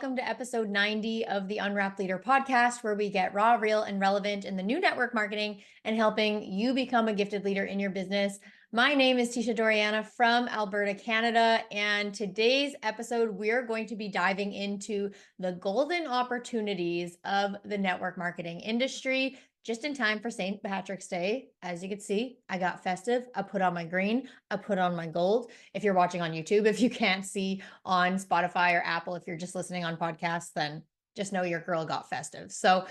welcome to episode 90 of the Unwrapped Leader Podcast, where we get raw, real, and relevant in the new network marketing and helping you become a gifted leader in your business. My name is Teisha Dorianna from Alberta, Canada, and today's episode, we're going to be diving into the golden opportunities of the network marketing industry, just in time for St. Patrick's Day. As you can see, I got festive. I put on my green. I put on my gold. If you're watching on YouTube, if you can't see on Spotify or Apple, if you're just listening on podcasts, then just know your girl got festive. So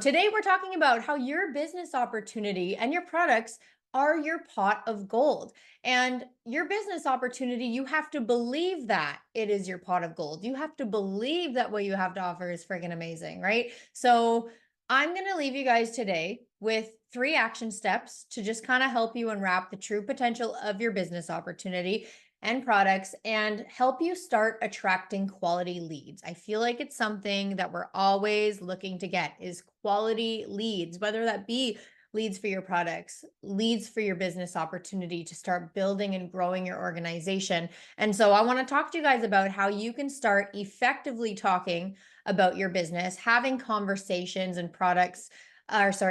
today we're talking about how your business opportunity and your products are your pot of gold. And your business opportunity, you have to believe that it is your pot of gold. You have to believe that what you have to offer is friggin' amazing, right? So I'm going to leave you guys today with 3 action steps to just kind of help you unwrap the true potential of your business opportunity and products and help you start attracting quality leads. I feel like it's something that we're always looking to get is quality leads, whether that be leads for your products, leads for your business opportunity to start building and growing your organization. And so I want to talk to you guys about how you can start effectively talking about your business, having conversations and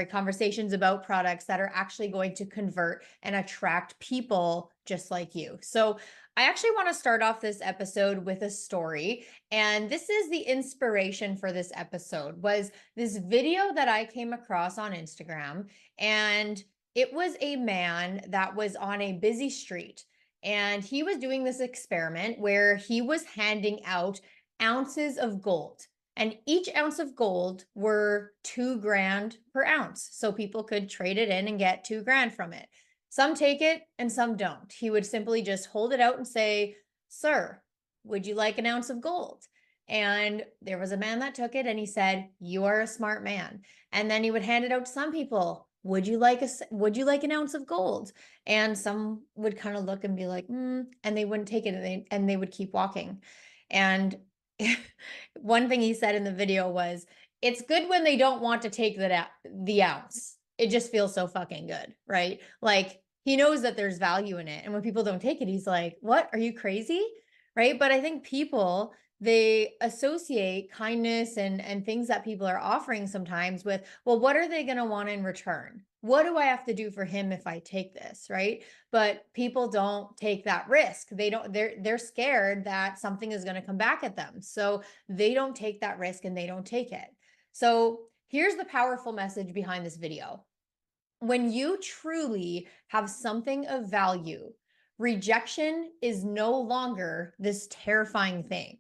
conversations about products that are actually going to convert and attract people just like you. So I actually want to start off this episode with a story. And this is the inspiration for this episode was this video that I came across on Instagram. And it was a man that was on a busy street. And he was doing this experiment where he was handing out ounces of gold. And each ounce of gold were $2,000 per ounce. So people could trade it in and get $2,000 from it. Some take it and some don't. He would simply just hold it out and say, "Sir, would you like an ounce of gold?" And there was a man that took it and he said, "You are a smart man." And then he would hand it out to some people. Would you like an ounce of gold? And some would kind of look and be like, and they wouldn't take it and they would keep walking. And one thing he said in the video was, "It's good when they don't want to take the ounce. It just feels so fucking good," right? Like he knows that there's value in it. And when people don't take it, he's like, "What? Are you crazy?" Right? But I think people, they associate kindness and things that people are offering sometimes with, well, what are they going to want in return? What do I have to do for him if I take this, right? But people don't take that risk. They're scared that something is going to come back at them. So they don't take that risk and they don't take it. So here's the powerful message behind this video. When you truly have something of value, rejection is no longer this terrifying thing.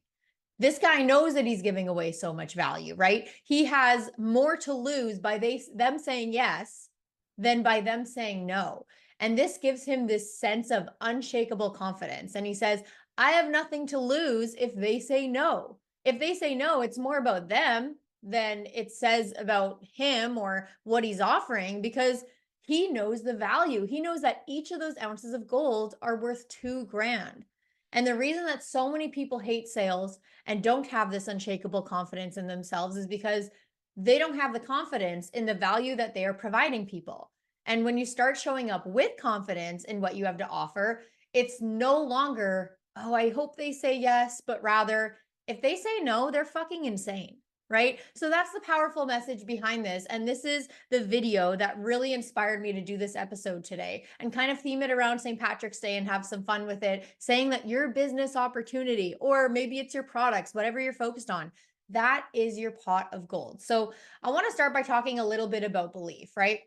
This guy knows that he's giving away so much value, right? He has more to lose by them saying yes than by them saying no. And this gives him this sense of unshakable confidence. And he says, "I have nothing to lose if they say no." If they say no, it's more about them than it says about him or what he's offering, because he knows the value. He knows that each of those ounces of gold are worth $2,000. And the reason that so many people hate sales and don't have this unshakable confidence in themselves is because they don't have the confidence in the value that they are providing people. And when you start showing up with confidence in what you have to offer, it's no longer, "Oh, I hope they say yes," but rather, if they say no, they're fucking insane. Right? So that's the powerful message behind this. And this is the video that really inspired me to do this episode today and kind of theme it around St. Patrick's Day and have some fun with it, saying that your business opportunity, or maybe it's your products, whatever you're focused on, that is your pot of gold. So I want to start by talking a little bit about belief, right?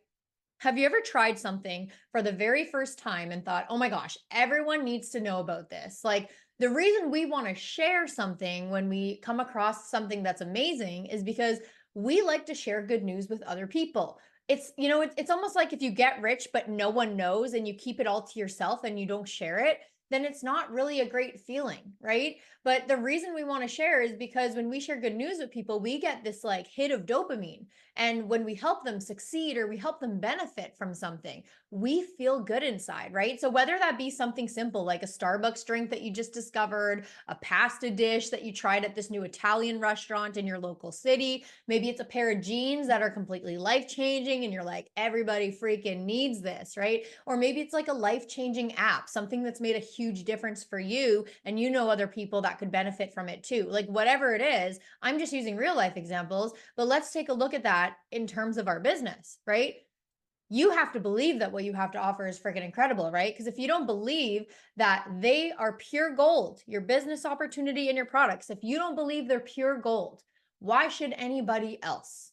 Have you ever tried something for the very first time and thought, "Oh my gosh, everyone needs to know about this"? Like, the reason we want to share something when we come across something that's amazing is because we like to share good news with other people. It's almost like if you get rich, but no one knows and you keep it all to yourself and you don't share it, then it's not really a great feeling, right? But the reason we want to share is because when we share good news with people, we get this like hit of dopamine. And when we help them succeed or we help them benefit from something, we feel good inside, right? So whether that be something simple like a Starbucks drink that you just discovered, a pasta dish that you tried at this new Italian restaurant in your local city, maybe it's a pair of jeans that are completely life-changing and you're like, everybody freaking needs this, right? Or maybe it's like a life-changing app, something that's made a huge difference for you, and you know other people that could benefit from it too. Like whatever it is, I'm just using real life examples, but let's take a look at that in terms of our business, right? You have to believe that what you have to offer is freaking incredible, right? Because if you don't believe that they are pure gold, your business opportunity and your products, if you don't believe they're pure gold, why should anybody else?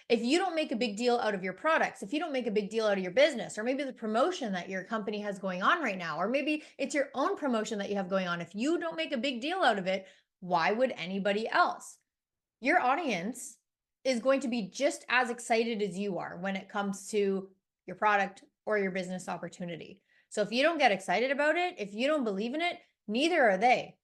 If you don't make a big deal out of your products, if you don't make a big deal out of your business, or maybe the promotion that your company has going on right now, or maybe it's your own promotion that you have going on, if you don't make a big deal out of it, why would anybody else? Your audience is going to be just as excited as you are when it comes to your product or your business opportunity. So if you don't get excited about it, if you don't believe in it, neither are they.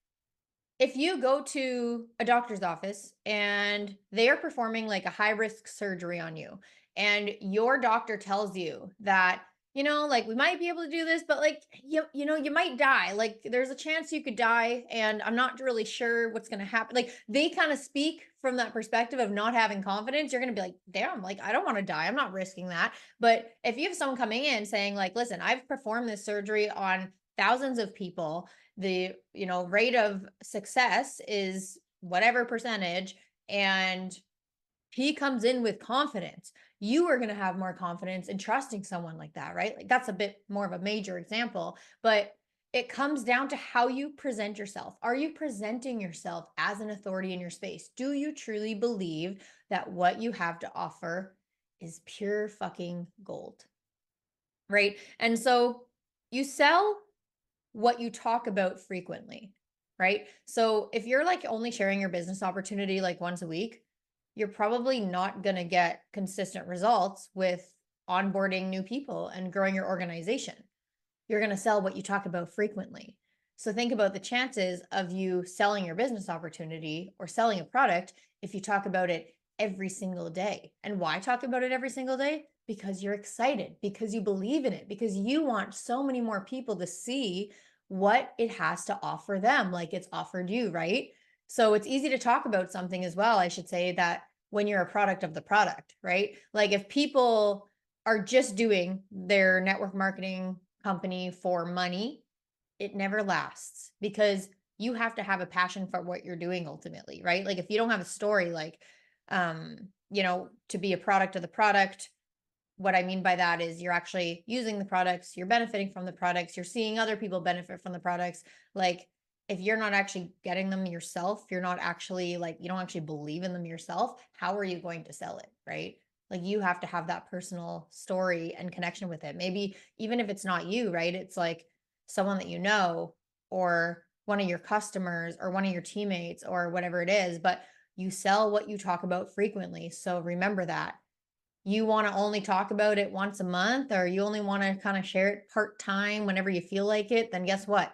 If you go to a doctor's office and they are performing like a high risk surgery on you, and your doctor tells you that, like we might be able to do this, but like, you might die. Like there's a chance you could die, and I'm not really sure what's going to happen. Like they kind of speak from that perspective of not having confidence. You're going to be like, damn, like I don't want to die. I'm not risking that. But if you have someone coming in saying like, listen, I've performed this surgery on thousands of people, the rate of success is whatever percentage, and he comes in with confidence, you are going to have more confidence in trusting someone like that, right? Like that's a bit more of a major example, but it comes down to how you present yourself. Are you presenting yourself as an authority in your space? Do you truly believe that what you have to offer is pure fucking gold, right? And so you sell what you talk about frequently, right? So if you're like only sharing your business opportunity like once a week, you're probably not going to get consistent results with onboarding new people and growing your organization. You're going to sell what you talk about frequently. So think about the chances of you selling your business opportunity or selling a product if you talk about it every single day. And why talk about it every single day? Because you're excited, because you believe in it, because you want so many more people to see what it has to offer them, like it's offered you, right? So it's easy to talk about something as well, I should say, that when you're a product of the product, right? Like if people are just doing their network marketing company for money, it never lasts, because you have to have a passion for what you're doing ultimately, right? Like if you don't have a story, like, to be a product of the product, what I mean by that is you're actually using the products, you're benefiting from the products, you're seeing other people benefit from the products. Like if you're not actually getting them yourself, you're not actually like, you don't actually believe in them yourself, how are you going to sell it, right? Like you have to have that personal story and connection with it. Maybe even if it's not you, right? It's like someone that you know, or one of your customers, or one of your teammates, or whatever it is, but you sell what you talk about frequently. So remember that. You want to only talk about it once a month, or you only want to kind of share it part-time whenever you feel like it, then guess what?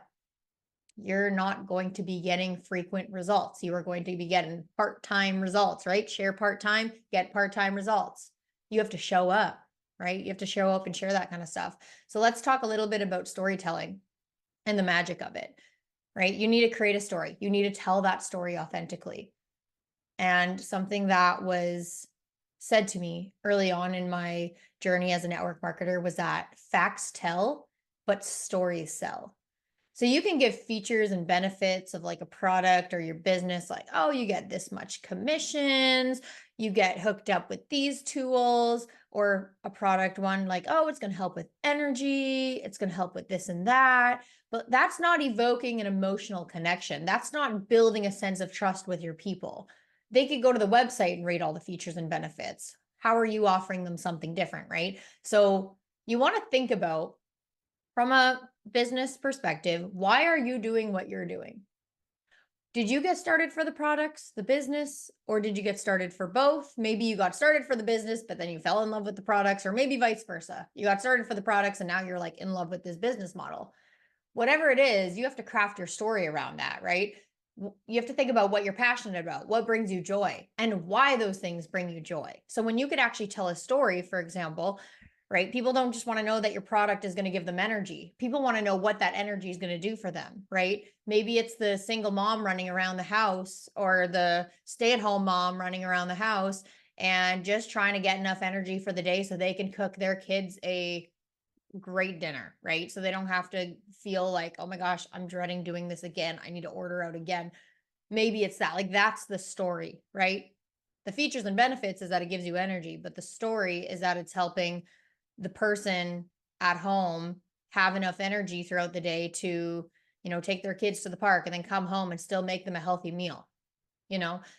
You're not going to be getting frequent results. You are going to be getting part-time results, right? Share part-time, get part-time results. You have to show up, right? You have to show up and share that kind of stuff. So let's talk a little bit about storytelling and the magic of it, right? You need to create a story. You need to tell that story authentically. And something that was said to me early on in my journey as a network marketer was that facts tell, but stories sell. So you can give features and benefits of like a product or your business, like, oh, you get this much commissions, you get hooked up with these tools, or a product one like, oh, it's going to help with energy, it's going to help with this and that. But that's not evoking an emotional connection. That's not building a sense of trust with your people. They could go to the website and rate all the features and benefits. How are you offering them something different, right? So you want to think about, from a business perspective, why are you doing what you're doing? Did you get started for the products, the business, or did you get started for both? Maybe you got started for the business, but then you fell in love with the products, or maybe vice versa. You got started for the products and now you're like in love with this business model. Whatever it is, you have to craft your story around that, right? You have to think about what you're passionate about, what brings you joy, and why those things bring you joy. So when you could actually tell a story, for example, right? People don't just want to know that your product is going to give them energy. People want to know what that energy is going to do for them, right? Maybe it's the single mom running around the house, or the stay-at-home mom running around the house and just trying to get enough energy for the day so they can cook their kids a great dinner, right? So they don't have to feel like, oh my gosh, I'm dreading doing this again. I need to order out again. Maybe it's that, like, that's the story, right? The features and benefits is that it gives you energy, but the story is that it's helping the person at home have enough energy throughout the day to, take their kids to the park and then come home and still make them a healthy meal.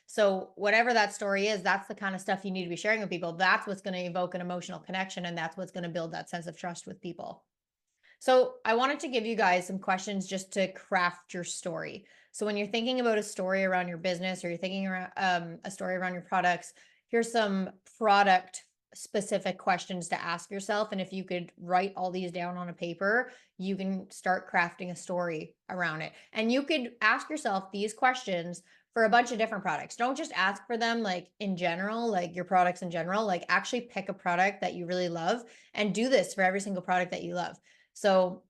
So whatever that story is, that's the kind of stuff you need to be sharing with people. That's what's going to evoke an emotional connection, and that's what's going to build that sense of trust with people. So I wanted to give you guys some questions just to craft your story. So when you're thinking about a story around your business, or you're thinking around a story around your products, here's some product specific questions to ask yourself. And if you could write all these down on a paper, you can start crafting a story around it. And you could ask yourself these questions for a bunch of different products. Don't just ask for them like in general, like your products in general, like actually pick a product that you really love and do this for every single product that you love. So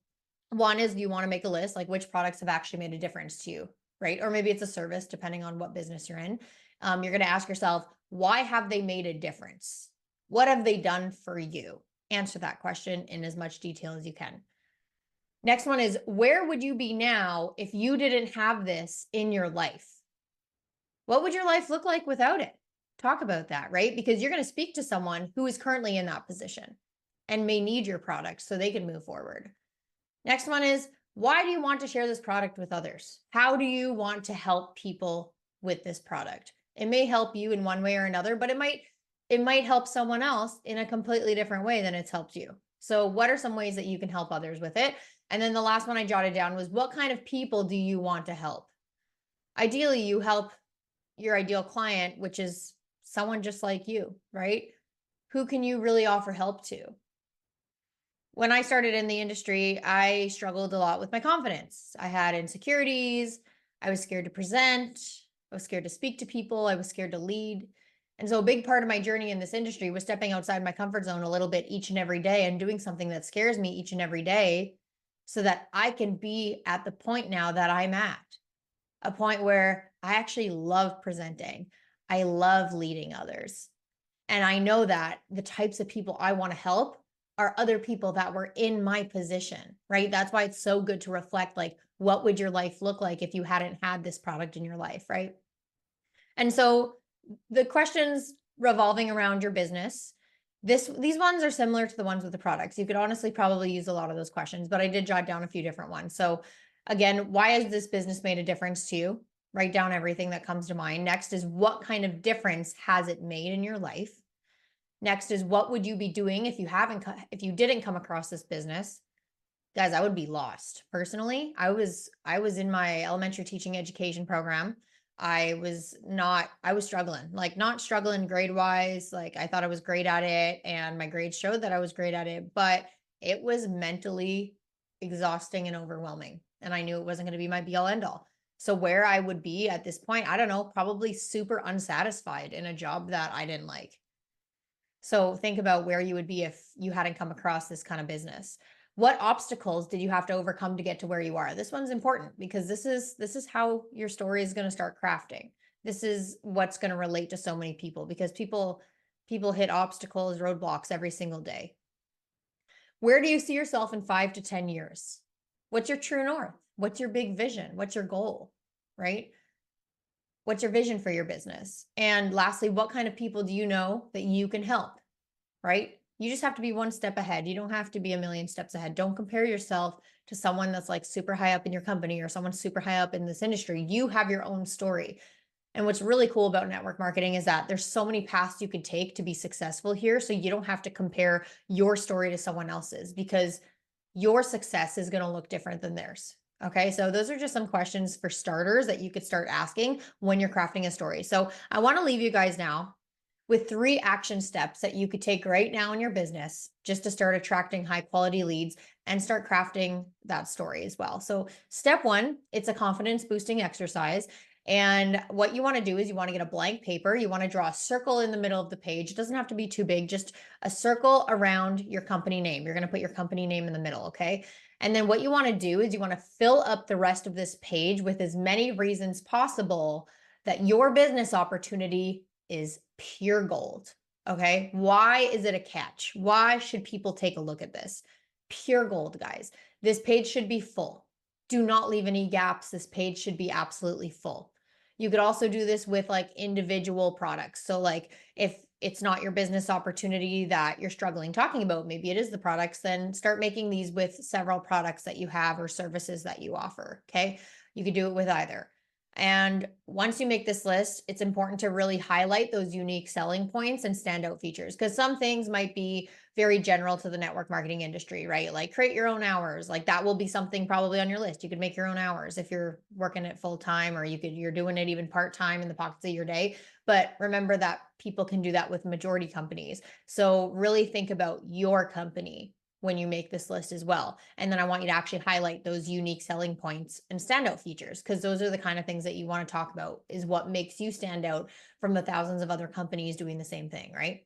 one is, you want to make a list, like which products have actually made a difference to you, right? Or maybe it's a service, depending on what business you're in. You're going to ask yourself, why have they made a difference? What have they done for you? Answer that question in as much detail as you can. Next one is, where would you be now if you didn't have this in your life? What would your life look like without it? Talk about that, right? Because you're going to speak to someone who is currently in that position and may need your product so they can move forward. Next one is, why do you want to share this product with others? How do you want to help people with this product? It may help you in one way or another, but it might help someone else in a completely different way than it's helped you. So what are some ways that you can help others with it? And then the last one I jotted down was, what kind of people do you want to help? Ideally, you help your ideal client, which is someone just like you, right? Who can you really offer help to? When I started in the industry, I struggled a lot with my confidence. I had insecurities. I was scared to present. I was scared to speak to people. I was scared to lead. And so a big part of my journey in this industry was stepping outside my comfort zone a little bit each and every day and doing something that scares me each and every day so that I can be at the point now that I'm at, a point where I actually love presenting. I love leading others. And I know that the types of people I want to help are other people that were in my position, right? That's why it's so good to reflect, like, what would your life look like if you hadn't had this product in your life, right? And so the questions revolving around your business, these ones are similar to the ones with the products. You could honestly probably use a lot of those questions, but I did jot down a few different ones. So again, why has this business made a difference to you? Write down everything that comes to mind. Next is, what kind of difference has it made in your life? Next is, what would you be doing if you didn't come across this business? Guys, I would be lost. Personally, I was in my elementary teaching education program. I was struggling, like not struggling grade wise. Like I thought I was great at it and my grades showed that I was great at it, but it was mentally exhausting and overwhelming. And I knew it wasn't going to be my be all end all. So where I would be at this point, I don't know, probably super unsatisfied in a job that I didn't like. So think about where you would be if you hadn't come across this kind of business. What obstacles did you have to overcome to get to where you are? This one's important because this is how your story is going to start crafting. This is what's going to relate to so many people, because people hit obstacles, roadblocks every single day. Where do you see yourself in 5 to 10 years? What's your true north? What's your big vision? What's your goal? Right? What's your vision for your business? And lastly, what kind of people do you know that you can help, right? You just have to be one step ahead. You don't have to be a million steps ahead. Don't compare yourself to someone that's like super high up in your company or someone super high up in this industry. You have your own story. And what's really cool about network marketing is that there's so many paths you could take to be successful here. So you don't have to compare your story to someone else's, because your success is going to look different than theirs. Okay, so those are just some questions for starters that you could start asking when you're crafting a story. So I want to leave you guys now with 3 action steps that you could take right now in your business just to start attracting high quality leads and start crafting that story as well. So step 1, it's a confidence boosting exercise. And what you want to do is you want to get a blank paper. You want to draw a circle in the middle of the page. It doesn't have to be too big, just a circle around your company name. You're going to put your company name in the middle, okay? And then what you want to do is you want to fill up the rest of this page with as many reasons possible that your business opportunity is pure gold. Okay. Why is it a catch? Why should people take a look at this? pure gold, guys. This page should be full. Do not leave any gaps. This page should be absolutely full. You could also do this with like individual products. So like if it's not your business opportunity that you're struggling talking about, maybe it is the products, then start making these with several products that you have or services that you offer. Okay. You could do it with either. And once you make this list, it's important to really highlight those unique selling points and standout features, because some things might be very general to the network marketing industry, right? Like create your own hours. Like that will be something probably on your list. You could make your own hours if you're working it full time, or you're doing it even part time in the pockets of your day. But remember that people can do that with majority companies. So really think about your company when you make this list as well. And then I want you to actually highlight those unique selling points and standout features, because those are the kind of things that you want to talk about, is what makes you stand out from the thousands of other companies doing the same thing, right?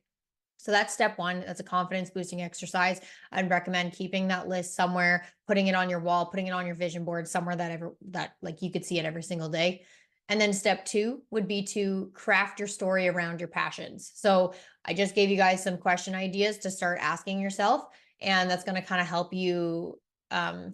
So that's step one. That's a confidence boosting exercise. I'd recommend keeping that list somewhere, putting it on your wall, putting it on your vision board, somewhere that like you could see it every single day. And then step two would be to craft your story around your passions. So I just gave you guys some question ideas to start asking yourself, and that's going to kind of help you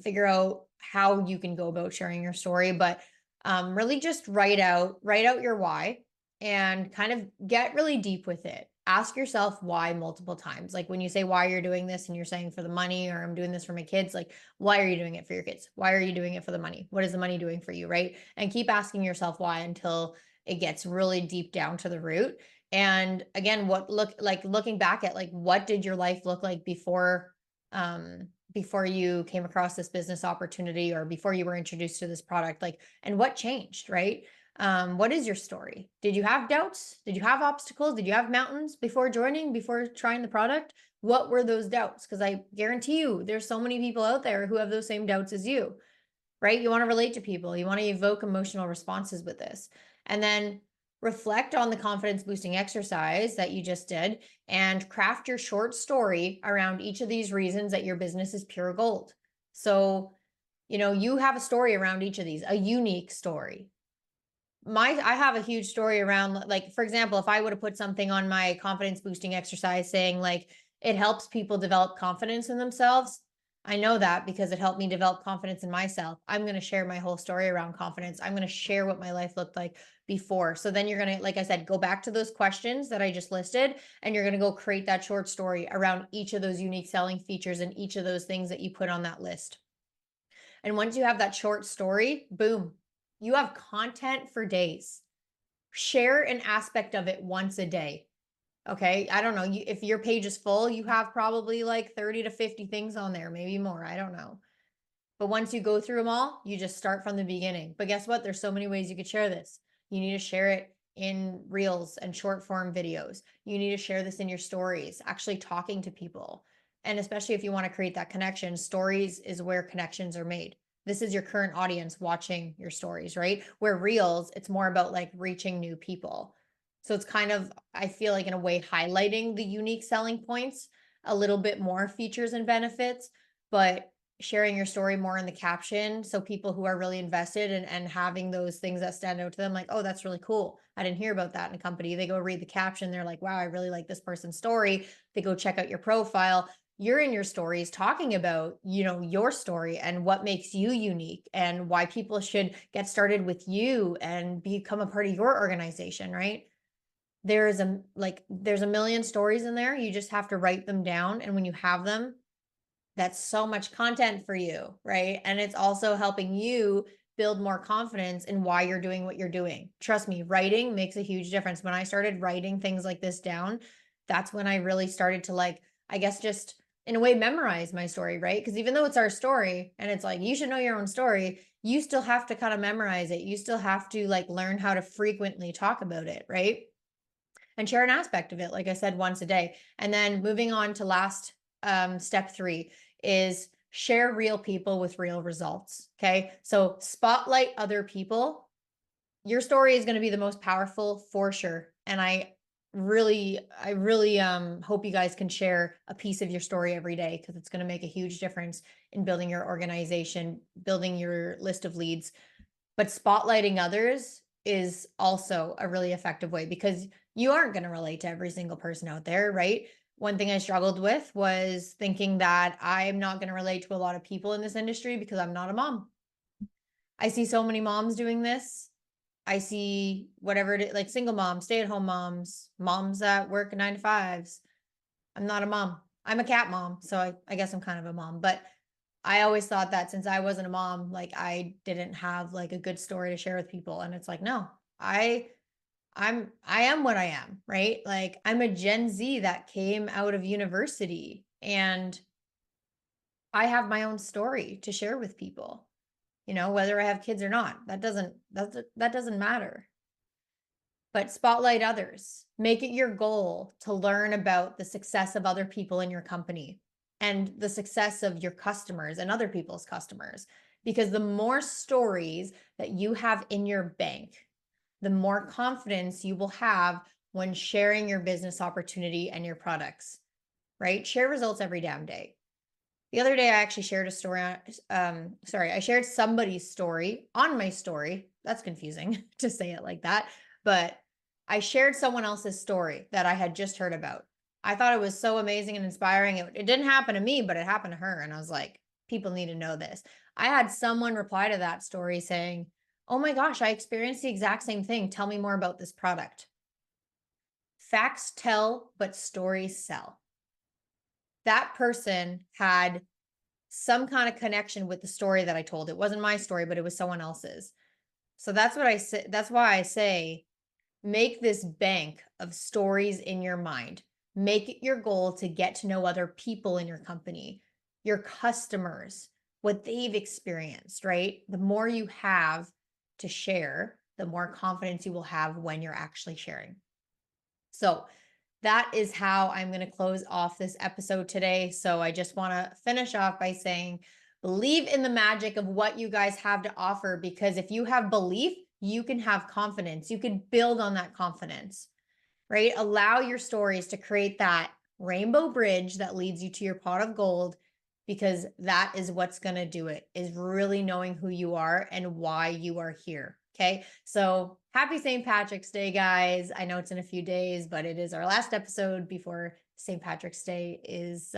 figure out how you can go about sharing your story. But really just write out your why and kind of get really deep with it. Ask yourself why multiple times. Like when you say why you're doing this and you're saying for the money, or I'm doing this for my kids, like why are you doing it for your kids? Why are you doing it for the money? What is the money doing for you, right? And keep asking yourself why until it gets really deep down to the root. And again, looking back at like, what did your life look like before you came across this business opportunity, or before you were introduced to this product, like, and what changed, right? What is your story? Did you have doubts? Did you have obstacles? Did you have mountains before trying the product? What were those doubts? Because I guarantee you there's so many people out there who have those same doubts as you, right? You want to relate to people. You want to evoke emotional responses with this. And then reflect on the confidence boosting exercise that you just did and craft your short story around each of these reasons that your business is pure gold. So, you have a story around each of these, a unique story. I have a huge story around, like, for example, if I would have put something on my confidence boosting exercise saying like, it helps people develop confidence in themselves. I know that because it helped me develop confidence in myself. I'm going to share my whole story around confidence. I'm going to share what my life looked like before. So then you're going to, like I said, go back to those questions that I just listed, and you're going to go create that short story around each of those unique selling features and each of those things that you put on that list. And once you have that short story, boom, you have content for days. Share an aspect of it once a day. Okay. I don't know. If your page is full, you have probably like 30 to 50 things on there, maybe more. I don't know. But once you go through them all, you just start from the beginning. But guess what? There's so many ways you could share this. You need to share it in reels and short form videos. You need to share this in your stories, actually talking to people. And especially if you want to create that connection, stories is where connections are made. This is your current audience watching your stories, right? Where reels, it's more about like reaching new people. So it's kind of, I feel like in a way, highlighting the unique selling points, a little bit more features and benefits, but sharing your story more in the caption. So people who are really invested and having those things that stand out to them, like, oh, that's really cool. I didn't hear about that in a company. They go read the caption. They're like, wow, I really like this person's story. They go check out your profile. You're in your stories talking about, your story and what makes you unique and why people should get started with you and become a part of your organization, right? There's a million stories in there. You just have to write them down. And when you have them, that's so much content for you, right? And it's also helping you build more confidence in why you're doing what you're doing. Trust me, writing makes a huge difference. When I started writing things like this down, that's when I really started to, like, I guess, just in a way memorize my story, right? Because even though it's our story and it's like, you should know your own story, you still have to kind of memorize it. You still have to like learn how to frequently talk about it, right? And share an aspect of it, like I said, once a day. And then moving on to last step 3 is share real people with real results. Okay. So spotlight other people. Your story is going to be the most powerful for sure. And I really hope you guys can share a piece of your story every day, because it's going to make a huge difference in building your organization, building your list of leads. But spotlighting others is also a really effective way, because you aren't going to relate to every single person out there, right? one thing I struggled with was thinking that I'm not going to relate to a lot of people in this industry because I'm not a mom. I see so many moms doing this. I see whatever it is, like single moms, stay-at-home moms, moms that work 9 to 5s. I'm not a mom. I'm a cat mom, so I guess I'm kind of a mom. But I always thought that since I wasn't a mom, like I didn't have like a good story to share with people. And it's like, no, I am what I am, right? Like I'm a Gen Z that came out of university and I have my own story to share with people, whether I have kids or not. That doesn't matter. But spotlight others. Make it your goal to learn about the success of other people in your company and the success of your customers and other people's customers. Because the more stories that you have in your bank, the more confidence you will have when sharing your business opportunity and your products, right? Share results every damn day. The other day, I actually shared a story I shared somebody's story on my story. That's confusing to say it like that, but I shared someone else's story that I had just heard about. I thought it was so amazing and inspiring. It didn't happen to me, but it happened to her. And I was like, people need to know this. I had someone reply to that story saying, oh my gosh, I experienced the exact same thing. Tell me more about this product. Facts tell, but stories sell. That person had some kind of connection with the story that I told. It wasn't my story, but it was someone else's. So that's what I say. That's why I say, make this bank of stories in your mind. Make it your goal to get to know other people in your company, your customers, what they've experienced, right? The more you have to share, the more confidence you will have when you're actually sharing. So that is how I'm going to close off this episode today. So I just want to finish off by saying, believe in the magic of what you guys have to offer, because if you have belief, you can have confidence. You can build on that confidence, right? Allow your stories to create that rainbow bridge that leads you to your pot of gold, because that is what's going to do it, is really knowing who you are and why you are here. Okay. So happy St. Patrick's Day, guys. I know it's in a few days, but it is our last episode before St. Patrick's Day is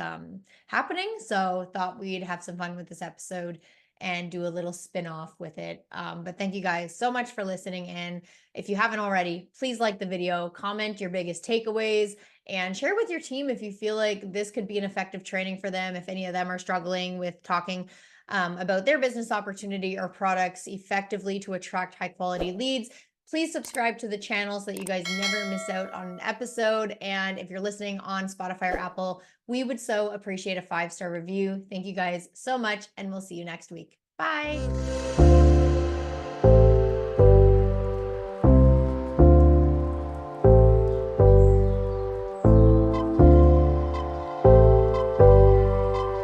happening. So thought we'd have some fun with this episode and do a little spin-off with it. But thank you guys so much for listening. And if you haven't already, please like the video, comment your biggest takeaways, and share with your team if you feel like this could be an effective training for them. If any of them are struggling with talking about their business opportunity or products effectively to attract high quality leads, please subscribe to the channel so that you guys never miss out on an episode. And if you're listening on Spotify or Apple, we would so appreciate a 5-star review. Thank you guys so much, and we'll see you next week. Bye.